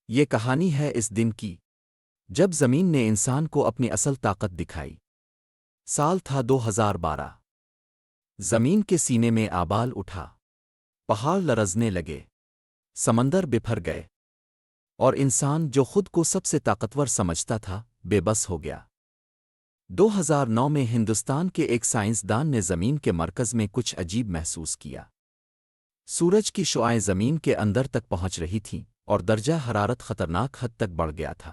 یہ کہانی ہے اس دن کی جب زمین نے انسان کو اپنی اصل طاقت دکھائی۔ سال تھا 2012۔ زمین کے سینے میں آبال اٹھا، پہاڑ لرزنے لگے، سمندر بپھر گئے، اور انسان جو خود کو سب سے طاقتور سمجھتا تھا بے بس ہو گیا۔ 2009 میں ہندوستان کے ایک سائنسدان نے زمین کے مرکز میں کچھ عجیب محسوس کیا۔ سورج کی شعائیں زمین کے اندر تک پہنچ رہی تھیں اور درجہ حرارت خطرناک حد تک بڑھ گیا تھا۔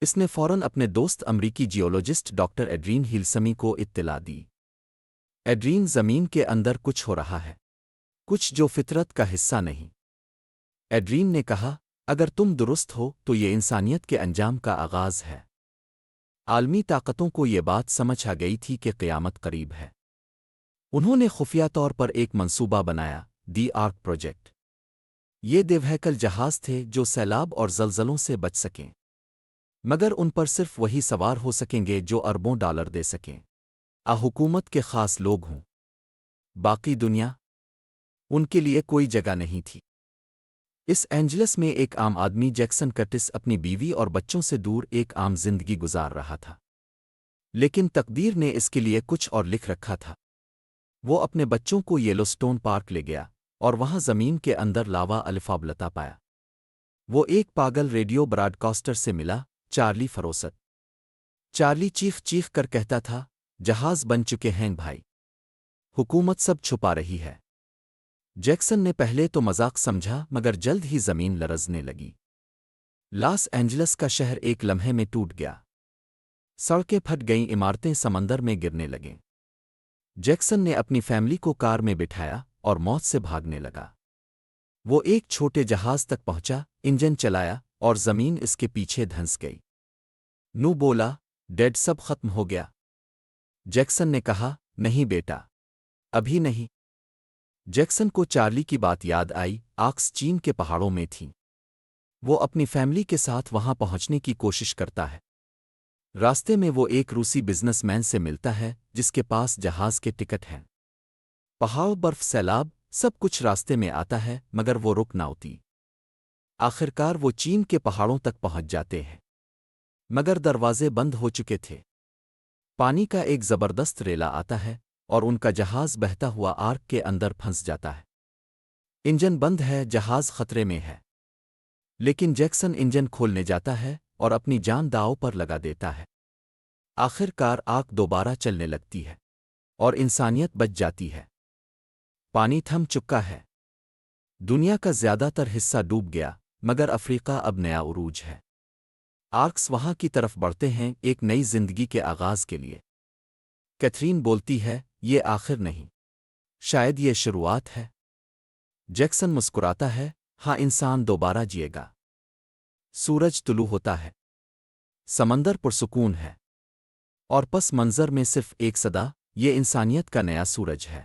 اس نے فوراً اپنے دوست امریکی جیولوجسٹ ڈاکٹر ایڈرین ہیلسمی کو اطلاع دی۔ ایڈرین، زمین کے اندر کچھ ہو رہا ہے، کچھ جو فطرت کا حصہ نہیں۔ ایڈرین نے کہا، اگر تم درست ہو تو یہ انسانیت کے انجام کا آغاز ہے۔ عالمی طاقتوں کو یہ بات سمجھ آ گئی تھی کہ قیامت قریب ہے۔ انہوں نے خفیہ طور پر ایک منصوبہ بنایا، دی آرک پروجیکٹ۔ یہ دیوہیکل جہاز تھے جو سیلاب اور زلزلوں سے بچ سکیں، مگر ان پر صرف وہی سوار ہو سکیں گے جو اربوں ڈالر دے سکیں۔ حکومت کے خاص لوگ ہوں، باقی دنیا ان کے لیے کوئی جگہ نہیں تھی۔ اس اینجلس میں ایک عام آدمی جیکسن کرٹس اپنی بیوی اور بچوں سے دور ایک عام زندگی گزار رہا تھا، لیکن تقدیر نے اس کے لیے کچھ اور لکھ رکھا تھا۔ وہ اپنے بچوں کو یلوسٹون پارک لے گیا اور وہاں زمین کے اندر لاوا الفابلتا پایا۔ وہ ایک پاگل ریڈیو براڈ کاسٹر سے ملا، چارلی فروست۔ چارلی چیخ چیخ کر کہتا تھا، جہاز بن چکے ہیں بھائی، حکومت سب چھپا رہی ہے۔ جیکسن نے پہلے تو مذاق سمجھا، مگر جلد ہی زمین لرزنے لگی۔ لاس اینجلس کا شہر ایک لمحے میں ٹوٹ گیا، سڑکیں پھٹ گئیں، عمارتیں سمندر میں گرنے لگیں۔ جیکسن نے اپنی فیملی کو کار میں بٹھایا اور موت سے بھاگنے لگا۔ وہ ایک چھوٹے جہاز تک پہنچا، انجن چلایا اور زمین اس کے پیچھے دھنس گئی۔ نو بولا، ڈیڈ، سب ختم ہو گیا۔ جیکسن نے کہا، نہیں بیٹا، ابھی نہیں۔ جیکسن کو چارلی کی بات یاد آئی، آکس چین کے پہاڑوں میں تھیں۔ وہ اپنی فیملی کے ساتھ وہاں پہنچنے کی کوشش کرتا ہے۔ راستے میں وہ ایک روسی بزنس مین سے ملتا ہے جس کے پاس جہاز کے ٹکٹ ہیں۔ پہاڑ، برف، سیلاب، سب کچھ راستے میں آتا ہے، مگر وہ رک نہ ہوتی۔ آخرکار وہ چین کے پہاڑوں تک پہنچ جاتے ہیں، مگر دروازے بند ہو چکے تھے۔ پانی کا ایک زبردست ریلا آتا ہے اور ان کا جہاز بہتا ہوا آرک کے اندر پھنس جاتا ہے۔ انجن بند ہے، جہاز خطرے میں ہے، لیکن جیکسن انجن کھولنے جاتا ہے اور اپنی جان داؤ پر لگا دیتا ہے۔ آخر کار آرک دوبارہ چلنے لگتی ہے اور انسانیت بچ جاتی ہے۔ پانی تھم چکا ہے، دنیا کا زیادہ تر حصہ ڈوب گیا، مگر افریقہ اب نیا عروج ہے۔ آرکس وہاں کی طرف بڑھتے ہیں، ایک نئی زندگی کے آغاز کے لیے۔ کیتھرین بولتی ہے، یہ آخر نہیں، شاید یہ شروعات ہے۔ جیکسن مسکراتا ہے، ہاں، انسان دوبارہ جیے گا۔ سورج طلوع ہوتا ہے، سمندر پرسکون ہے، اور پس منظر میں صرف ایک صدا، یہ انسانیت کا نیا سورج ہے۔